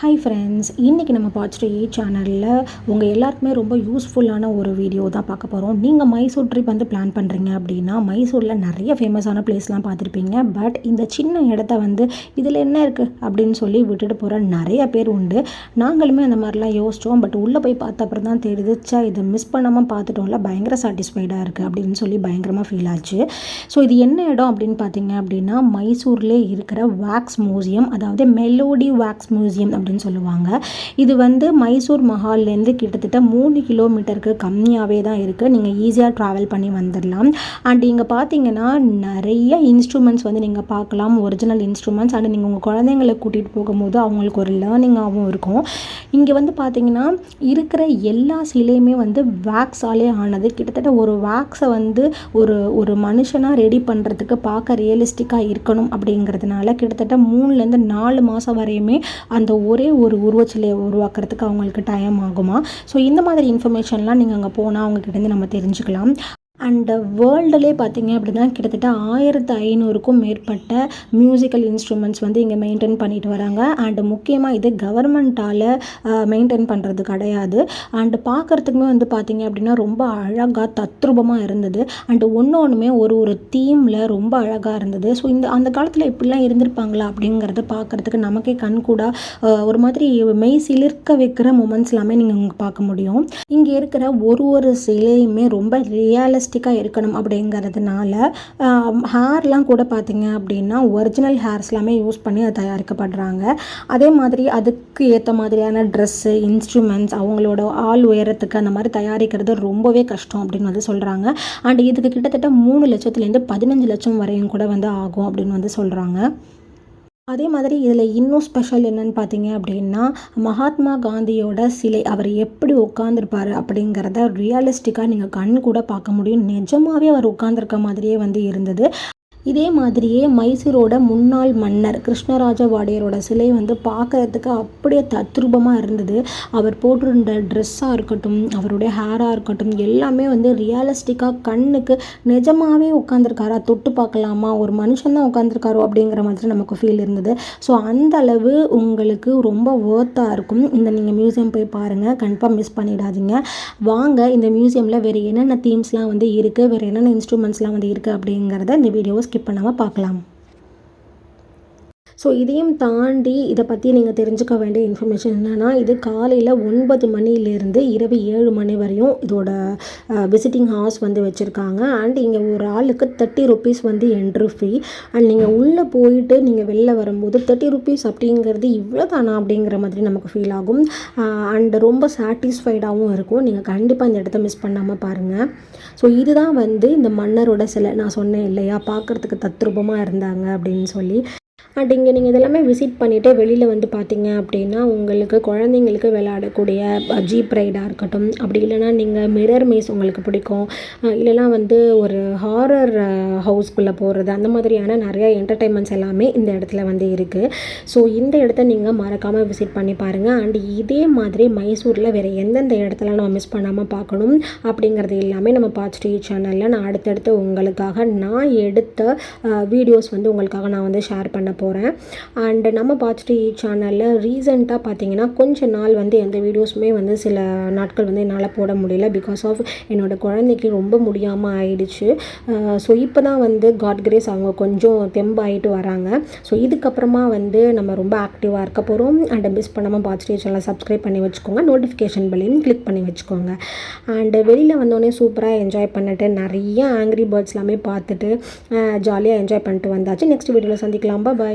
Hi friends, இன்றைக்கி நம்ம பாட்ஸ்டே சேனலில் உங்கள் எல்லாருக்குமே ரொம்ப யூஸ்ஃபுல்லான ஒரு வீடியோ தான் பார்க்க போகிறோம். நீங்கள் மைசூர் ட்ரிப் வந்து பிளான் பண்ணுறீங்க அப்படின்னா மைசூரில் நிறைய ஃபேமஸான பிளேஸ்லாம் பார்த்துருப்பீங்க. பட் இந்த சின்ன இடத்த வந்து இதில் என்ன இருக்குது அப்படின்னு சொல்லி விட்டுட்டு போகிற நிறைய பேர் உண்டு. நாங்களுமே அந்த மாதிரிலாம் யோசித்தோம். பட் உள்ளே போய் பார்த்த அப்புறம் தான் தெரிஞ்சிச்சா இதை மிஸ் பண்ணாமல் பார்த்துட்டோம்ல, பயங்கர சாட்டிஸ்ஃபைடாக இருக்குது அப்படின்னு சொல்லி பயங்கரமாக ஃபீல் ஆச்சு. ஸோ இது என்ன இடம் அப்படின்னு பார்த்தீங்க அப்படின்னா மைசூர்லேயே இருக்கிற வேக்ஸ் மியூசியம், அதாவது மெலோடி வேக்ஸ் மியூசியம் அப்படின்னு சொல்லுவாங்க. இது வந்து மைசூர் மஹால்லேருந்து கிட்டத்தட்ட 3 கிலோமீட்டருக்கு கம்மியாகவே தான் இருக்குது. நீங்கள் ஈஸியாக ட்ராவல் பண்ணி வந்துடலாம். அண்ட் இங்கே பார்த்தீங்கன்னா நிறைய இன்ஸ்ட்ருமெண்ட்ஸ் வந்து நீங்கள் பார்க்கலாம், ஒரிஜினல் இன்ஸ்ட்ருமெண்ட்ஸ். அண்ட் நீங்கள் உங்கள் குழந்தைங்களை கூட்டிகிட்டு போகும்போது அவங்களுக்கு ஒரு லேர்னிங்காகவும் இருக்கும். இங்கே வந்து பார்த்தீங்கன்னா இருக்கிற எல்லா சிலையுமே வந்து வேக்ஸாலே ஆனது. கிட்டத்தட்ட ஒரு வேக்ஸை வந்து ஒரு மனுஷனாக ரெடி பண்ணுறதுக்கு பார்க்க ரியலிஸ்டிக்காக இருக்கணும் அப்படிங்கிறதுனால கிட்டத்தட்ட 3லேருந்து 4 மாதம் வரையுமே அந்த ஒரே ஒரு உருவச்சிலையை உருவாக்குறதுக்கு அவங்களுக்கு டைம் ஆகுமா. ஸோ இந்த மாதிரி இன்ஃபர்மேஷன்லாம் நீங்கள் அங்கே போனால் அவங்கக்கிட்டேருந்து நம்ம தெரிஞ்சுக்கலாம். அண்டு வேர்ல்டுலே பார்த்தீங்க அப்படின்னா கிட்டத்தட்ட 1500க்கும் மேற்பட்ட மியூசிக்கல் இன்ஸ்ட்ருமெண்ட்ஸ் வந்து இங்கே மெயின்டைன் பண்ணிட்டு வராங்க. அண்டு முக்கியமாக இது கவர்மெண்ட்டால் மெயின்டைன் பண்ணுறது கிடையாது. அண்டு பார்க்குறதுக்குமே வந்து பார்த்திங்க அப்படின்னா ரொம்ப அழகாக தத்ரூபமாக இருந்தது. அண்டு ஒன்றுமே ஒரு தீமில் ரொம்ப அழகாக இருந்தது. ஸோ அந்த காலத்தில் இப்படிலாம் இருந்திருப்பாங்களா அப்படிங்கிறத பார்க்குறதுக்கு நமக்கே கண்கூடா ஒரு மாதிரி மெய் சிலிர்க்க வைக்கிற மூமெண்ட்ஸ் எல்லாமே நீங்கள் இங்கே பார்க்க முடியும். இங்கே இருக்கிற ஒரு சிலையுமே ரொம்ப ரியலிஸ்டிக்காக இருக்கணும் அப்படிங்கிறதுனால ஹேர்லாம் கூட பார்த்தீங்க அப்படின்னா ஒரிஜினல் ஹேர்ஸ் எல்லாமே யூஸ் பண்ணி அதை தயாரிக்கப்படுறாங்க. அதே மாதிரி அதுக்கு ஏற்ற மாதிரியான ட்ரெஸ்ஸு, இன்ஸ்ட்ருமெண்ட்ஸ், அவங்களோட ஆள் உயரத்துக்கு அந்த மாதிரி தயாரிக்கிறது ரொம்பவே கஷ்டம் அப்படின்னு வந்து சொல்கிறாங்க. அண்ட் இதுக்கு கிட்டத்தட்ட 3 லட்சத்துலேருந்து 15 லட்சம் வரையும் கூட வந்து ஆகும் அப்படின்னு வந்து சொல்கிறாங்க. அதே மாதிரி இதில் இன்னும் ஸ்பெஷல் என்னன்னு பார்த்தீங்க அப்படின்னா மகாத்மா காந்தியோட சிலை, அவர் எப்படி உட்காந்துருப்பார் அப்படிங்கிறத ரியலிஸ்டிக்காக நீங்கள் கண் கூட பார்க்க முடியும். நிஜமாகவே அவர் உட்காந்துருக்க மாதிரியே வந்து இருந்தது. இதே மாதிரியே மைசூரோட முன்னாள் மன்னர் கிருஷ்ணராஜ வாடியரோட சிலை வந்து பார்க்குறதுக்கு அப்படியே தத்ரூபமாக இருந்தது. அவர் போட்டிருந்த ட்ரெஸ்ஸாக இருக்கட்டும், அவருடைய ஹேராக இருக்கட்டும், எல்லாமே வந்து ரியலிஸ்டிக்காக கண்ணுக்கு நிஜமாகவே உட்காந்துருக்காரா, தொட்டு பார்க்கலாமா, ஒரு மனுஷன் தான் உட்காந்துருக்காரோ அப்படிங்கிற மாதிரி நமக்கு ஃபீல் இருந்தது. ஸோ அந்த அளவு உங்களுக்கு ரொம்ப ஒர்த்தாக இருக்கும். இந்த நீங்கள் மியூசியம் போய் பாருங்கள், கன்ஃபார்ம் மிஸ் பண்ணிடாதீங்க. வாங்க இந்த மியூசியமில் வேறு என்னென்ன தீம்ஸ்லாம் வந்து இருக்குது, வேறு என்னென்ன இன்ஸ்ட்ருமெண்ட்ஸ்லாம் வந்து இருக்குது அப்படிங்கிறத இந்த வீடியோவை ஸ்கிப் பண்ணாமல் பார்க்கலாம். ஸோ இதையும் தாண்டி இதை பற்றி நீங்கள் தெரிஞ்சுக்க வேண்டிய இன்ஃபர்மேஷன் என்னென்னா, இது காலையில் 9 மணிலேருந்து இரவு 7 மணி வரையும் இதோட விசிட்டிங் ஹார்ஸ் வந்து வச்சுருக்காங்க. அண்ட் இங்கே ஒரு ஆளுக்கு 30 ருபீஸ் வந்து என்ட்ரி ஃபீ. அண்ட் நீங்கள் உள்ளே போயிட்டு நீங்கள் வெளில வரும்போது 30 ருபீஸ் அப்படிங்கிறது இவ்வளோ தானா அப்படிங்கிற மாதிரி நமக்கு ஃபீல் ஆகும். அண்ட் ரொம்ப சாட்டிஸ்ஃபைடாகவும் இருக்கும். நீங்கள் கண்டிப்பாக இந்த இடத்த மிஸ் பண்ணாமல் பாருங்கள். ஸோ இதுதான் வந்து இந்த மன்னரோட சிலை. நான் சொன்னேன் இல்லையா, பார்க்குறதுக்கு தத்ரூபமாக இருந்தாங்க அப்படின்னு சொல்லி. அண்ட் இங்கே நீங்கள் இதெல்லாமே விசிட் பண்ணிவிட்டு வெளியில் வந்து பார்த்தீங்க அப்படின்னா உங்களுக்கு குழந்தைங்களுக்கு விளையாடக்கூடிய ஜீப் ரைடாக இருக்கட்டும், அப்படி இல்லைனா நீங்கள் மிரர் மேஸ் உங்களுக்கு பிடிக்கும், இல்லைனா வந்து ஒரு ஹாரர் ஹவுஸ்குள்ளே போகிறது, அந்த மாதிரியான நிறையா என்டர்டெயின்மெண்ட்ஸ் எல்லாமே இந்த இடத்துல வந்து இருக்குது. ஸோ இந்த இடத்த நீங்கள் மறக்காமல் விசிட் பண்ணி பாருங்கள். அண்ட் இதே மாதிரி மைசூரில் வேறு எந்தெந்த இடத்துல நம்ம மிஸ் பண்ணாமல் பார்க்கணும் அப்படிங்கிறது எல்லாமே நம்ம பாட்ஸ்டே சேனலில் நான் அடுத்தடுத்து உங்களுக்காக நான் எடுத்த வீடியோஸ் வந்து உங்களுக்காக நான் வந்து ஷேர் பண்ண போகிறேன். அண்ட் நம்ம பாட்ஸ்டே சேனலில் ரீசெண்டாக பார்த்தீங்கன்னா கொஞ்ச நாள் வந்து எந்த வீடியோஸுமே வந்து சில நாட்கள் வந்து என்னால் போட முடியல. பிகாஸ் ஆஃப் என்னோடய குழந்தைக்கு ரொம்ப முடியாமல் ஆயிடுச்சு. ஸோ இப்போ தான் வந்து காட் கிரேஸ் அவங்க கொஞ்சம் தெம்பாயிட்டு வராங்க. ஸோ இதுக்கப்புறமா வந்து நம்ம ரொம்ப ஆக்டிவாக இருக்க போகிறோம். அண்ட் மிஸ் பண்ணாமல் பாட்ஸ்டே சேனலை சப்ஸ்கிரைப் பண்ணி வச்சுக்கோங்க, நோட்டிஃபிகேஷன் பெல்லையும் கிளிக் பண்ணி வச்சுக்கோங்க. அண்டு வெளியில் வந்தோடனே சூப்பராக என்ஜாய் பண்ணிட்டு நிறைய ஆங்க்ரி பேர்ட்ஸ் எல்லாமே பார்த்துட்டு ஜாலியாக என்ஜாய் பண்ணிட்டு வந்தாச்சு. நெக்ஸ்ட் வீடியோவில் சந்திக்கலாம். பாய்.